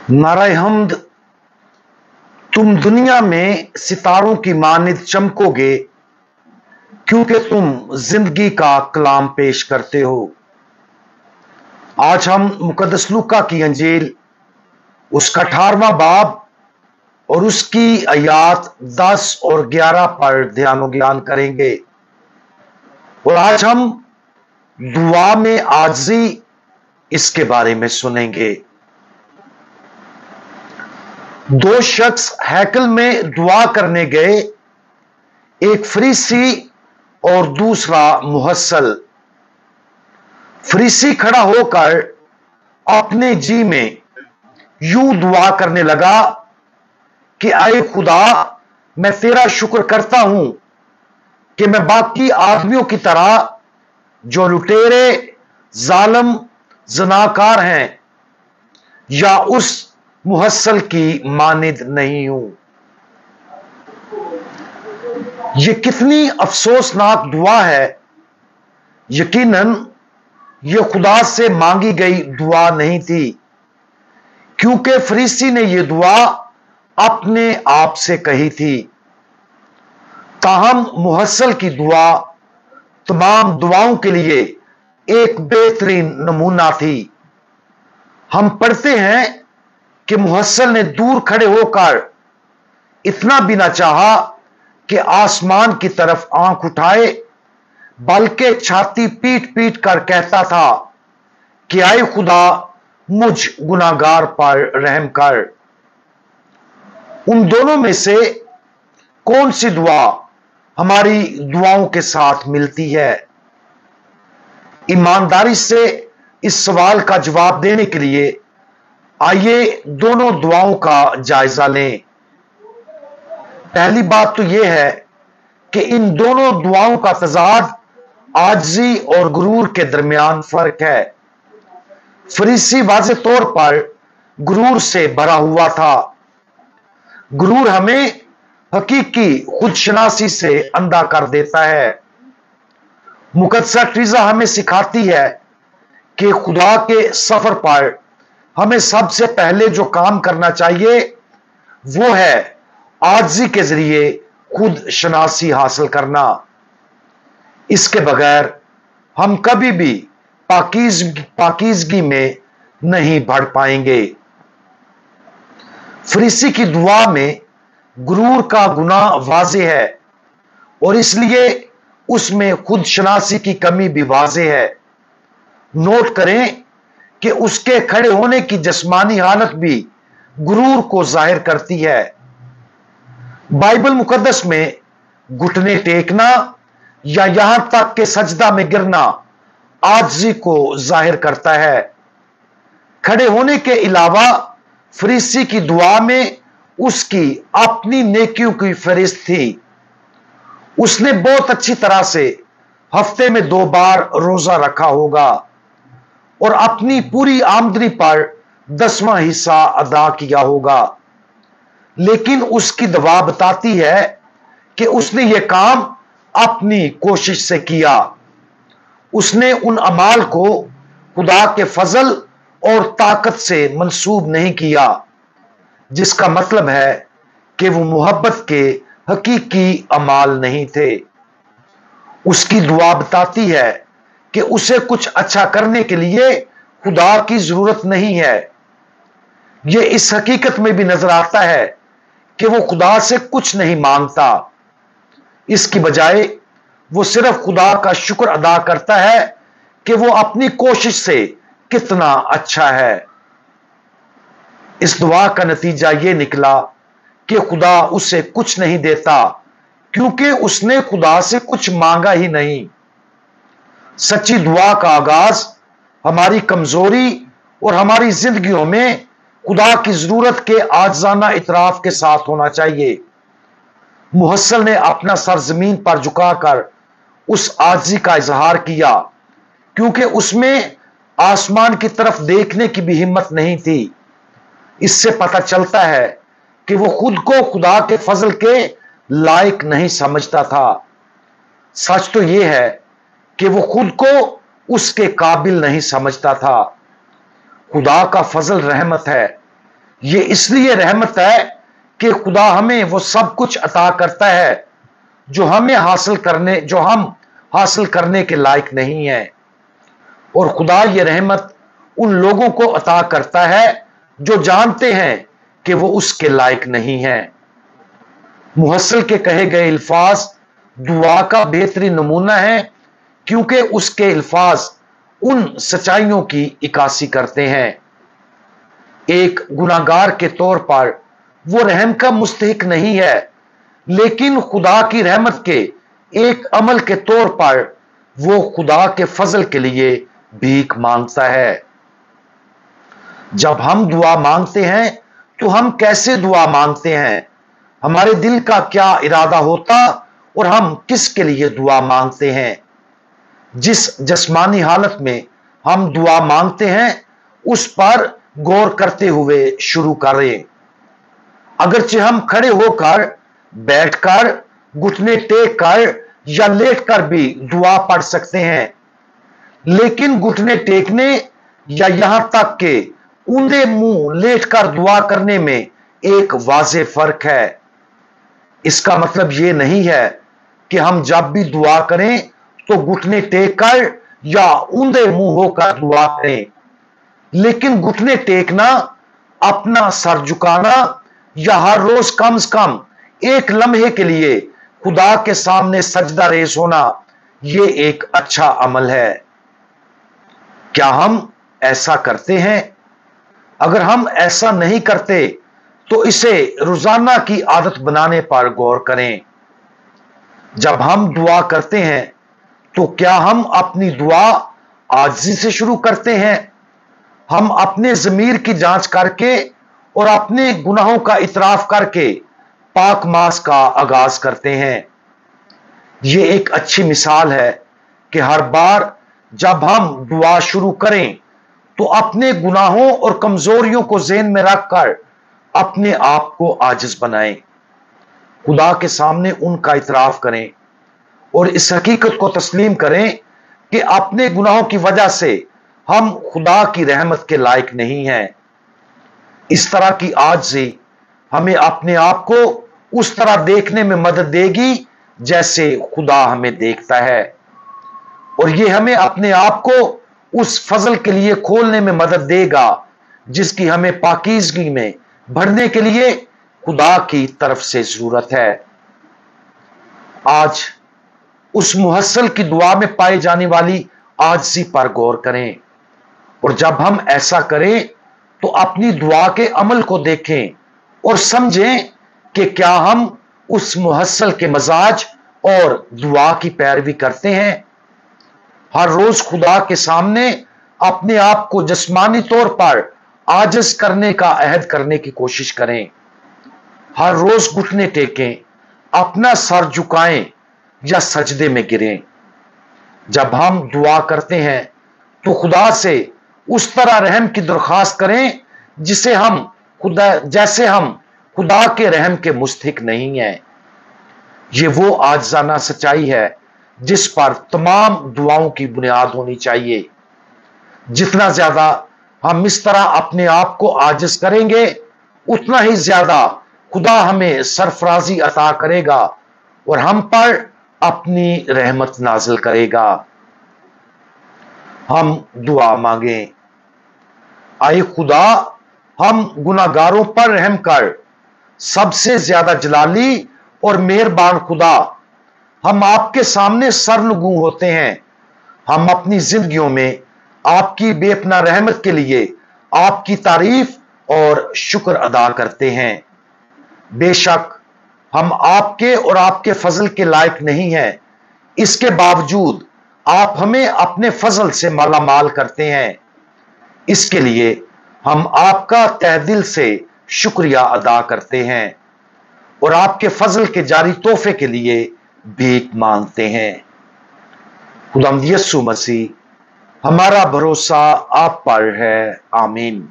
नारे हमद, तुम दुनिया में सितारों की मानिद चमकोगे क्योंकि तुम जिंदगी का कलाम पेश करते हो। आज हम मुकद्दस लूका की अंजील उसका 18वां बाब और उसकी आयात 10 और 11 पर ध्यान ज्ञान करेंगे। और आज हम दुआ में आजिज़ी इसके बारे में सुनेंगे। दो शख्स हैकल में दुआ करने गए, एक फरीसी और दूसरा मुहस्सल। फरीसी खड़ा होकर अपने जी में यूं दुआ करने लगा कि आए खुदा, मैं तेरा शुक्र करता हूं कि मैं बाकी आदमियों की तरह जो लुटेरे, जालिम, जनाकार हैं या उस मुहस्सल की मानिद नहीं हूं। यह कितनी अफसोसनाक दुआ है। यकीनन यह खुदा से मांगी गई दुआ नहीं थी, क्योंकि फरीसी ने यह दुआ अपने आप से कही थी। ताहम मुहस्सल की दुआ तमाम दुआओं के लिए एक बेहतरीन नमूना थी। हम पढ़ते हैं कि मुहस्सल ने दूर खड़े होकर इतना भी ना चाहा कि आसमान की तरफ आंख उठाए, बल्कि छाती पीट पीट कर कहता था कि आए खुदा, मुझ गुनाहगार पर रहम कर। उन दोनों में से कौन सी दुआ हमारी दुआओं के साथ मिलती है? ईमानदारी से इस सवाल का जवाब देने के लिए आइए दोनों दुआओं का जायजा लें। पहली बात तो यह है कि इन दोनों दुआओं का तजाद आजिज़ी और गुरूर के दरमियान फर्क है। फरीसी वाज़े तौर पर गुरूर से भरा हुआ था। गुरूर हमें हकीकी खुदशनासी से अंधा कर देता है। मुकद्दसा ट्रीज़ा हमें सिखाती है कि खुदा के सफर पर हमें सबसे पहले जो काम करना चाहिए वो है आजिज़ी के जरिए खुद शनासी हासिल करना। इसके बगैर हम कभी भी पाकीज़गी में नहीं बढ़ पाएंगे। फरीसी की दुआ में गुरूर का गुनाह वाज़े है और इसलिए उसमें खुद शनासी की कमी भी वाज़े है। नोट करें कि उसके खड़े होने की जिस्मानी हालत भी गुरूर को जाहिर करती है। बाइबल मुकद्दस में घुटने टेकना या यहां तक कि सजदा में गिरना आजिज़ी को जाहिर करता है। खड़े होने के अलावा फरीसी की दुआ में उसकी अपनी नेकियों की फहरिस्त थी। उसने बहुत अच्छी तरह से हफ्ते में 2 बार रोजा रखा होगा और अपनी पूरी आमदनी पर 10वां हिस्सा अदा किया होगा। लेकिन उसकी दुआ बताती है कि उसने यह काम अपनी कोशिश से किया। उसने उन अमाल को खुदा के फजल और ताकत से मंसूब नहीं किया, जिसका मतलब है कि वो मोहब्बत के हकीकी अमाल नहीं थे। उसकी दुआ बताती है कि उसे कुछ अच्छा करने के लिए खुदा की जरूरत नहीं है। यह इस हकीकत में भी नजर आता है कि वो खुदा से कुछ नहीं मांगता। इसकी बजाय वो सिर्फ खुदा का शुक्र अदा करता है कि वो अपनी कोशिश से कितना अच्छा है। इस दुआ का नतीजा यह निकला कि खुदा उसे कुछ नहीं देता, क्योंकि उसने खुदा से कुछ मांगा ही नहीं। सच्ची दुआ का आगाज हमारी कमजोरी और हमारी जिंदगियों में खुदा की जरूरत के आजाना इतराफ के साथ होना चाहिए। मुहस्सल ने अपना सर जमीन पर झुकाकर उस आजिज़ी का इजहार किया, क्योंकि उसमें आसमान की तरफ देखने की भी हिम्मत नहीं थी। इससे पता चलता है कि वो खुद को खुदा के फजल के लायक नहीं समझता था। सच तो यह है कि वो खुद को उसके काबिल नहीं समझता था। खुदा का फजल रहमत है, ये इसलिए रहमत है कि खुदा हमें वो सब कुछ अता करता है जो हम हासिल करने के लायक नहीं है, और खुदा ये रहमत उन लोगों को अता करता है जो जानते हैं कि वो उसके लायक नहीं है। मुहस्सिल के कहे गए अल्फाज दुआ का बेहतरीन नमूना है, क्योंकि उसके अल्फाज उन सच्चाइयों की इक्कासी करते हैं। एक गुनाहगार के तौर पर वो रहम का मुस्तहिक नहीं है, लेकिन खुदा की रहमत के एक अमल के तौर पर वो खुदा के फजल के लिए भीख मांगता है। जब हम दुआ मांगते हैं तो हम कैसे दुआ मांगते हैं, हमारे दिल का क्या इरादा होता और हम किसके लिए दुआ मांगते हैं। जिस जिस्मानी हालत में हम दुआ मांगते हैं उस पर गौर करते हुए शुरू करें। अगरचे हम खड़े होकर, बैठकर, घुटने टेक कर या लेटकर भी दुआ पढ़ सकते हैं, लेकिन घुटने टेकने या यहां तक के ऊंधे मुंह लेटकर दुआ करने में एक वाज़ेह फर्क है। इसका मतलब यह नहीं है कि हम जब भी दुआ करें तो घुटने टेक कर या ऊंधे मुंह होकर दुआ करें, लेकिन घुटने टेकना, अपना सर झुकाना या हर रोज कम से कम एक लम्हे के लिए खुदा के सामने सजदा रेज़ होना, यह एक अच्छा अमल है। क्या हम ऐसा करते हैं? अगर हम ऐसा नहीं करते तो इसे रोजाना की आदत बनाने पर गौर करें। जब हम दुआ करते हैं तो क्या हम अपनी दुआ आजिज़ी से शुरू करते हैं? हम अपने ज़मीर की जांच करके और अपने गुनाहों का इतराफ करके पाक मास का आगाज करते हैं। यह एक अच्छी मिसाल है कि हर बार जब हम दुआ शुरू करें तो अपने गुनाहों और कमजोरियों को ज़हन में रखकर अपने आप को आजिज बनाएं, खुदा के सामने उनका इतराफ करें और इस हकीकत को तस्लीम करें कि अपने गुनाहों की वजह से हम खुदा की रहमत के लायक नहीं हैं। इस तरह की आजिज़ी हमें अपने आप को उस तरह देखने में मदद देगी जैसे खुदा हमें देखता है, और यह हमें अपने आप को उस फजल के लिए खोलने में मदद देगा जिसकी हमें पाकीज़गी में भरने के लिए खुदा की तरफ से जरूरत है। आज उस मुहस्सिल की दुआ में पाई जाने वाली आजिज़ी पर गौर करें, और जब हम ऐसा करें तो अपनी दुआ के अमल को देखें और समझें कि क्या हम उस मुहस्सिल के मजाज और दुआ की पैरवी करते हैं। हर रोज खुदा के सामने अपने आप को जिस्मानी तौर पर आजिज करने का अहद करने की कोशिश करें। हर रोज घुटने टेकें, अपना सर झुकाएं या सजदे में गिरें। जब हम दुआ करते हैं तो खुदा से उस तरह रहम की दरख्वास्त करें जैसे हम खुदा के रहम के मुस्तहिक नहीं हैं। ये वो आजिज़ाना सच्चाई है जिस पर तमाम दुआओं की बुनियाद होनी चाहिए। जितना ज्यादा हम इस तरह अपने आप को आजिज करेंगे, उतना ही ज्यादा खुदा हमें सरफराजी अता करेगा और हम पर अपनी रहमत नाजिल करेगा। हम दुआ मांगे। आए खुदा, हम गुनाहगारों पर रहम कर। सबसे ज्यादा जलाली और मेहरबान खुदा, हम आपके सामने सरनगू होते हैं। हम अपनी जिंदगियों में आपकी बेपना रहमत के लिए आपकी तारीफ और शुक्र अदा करते हैं। बेशक हम आपके और आपके फजल के लायक नहीं हैं, इसके बावजूद आप हमें अपने फजल से मालामाल करते हैं। इसके लिए हम आपका तहे दिल से शुक्रिया अदा करते हैं और आपके फजल के जारी तोहफे के लिए भीख मांगते हैं। खुदावंद यीशु मसीह, हमारा भरोसा आप पर है। आमीन।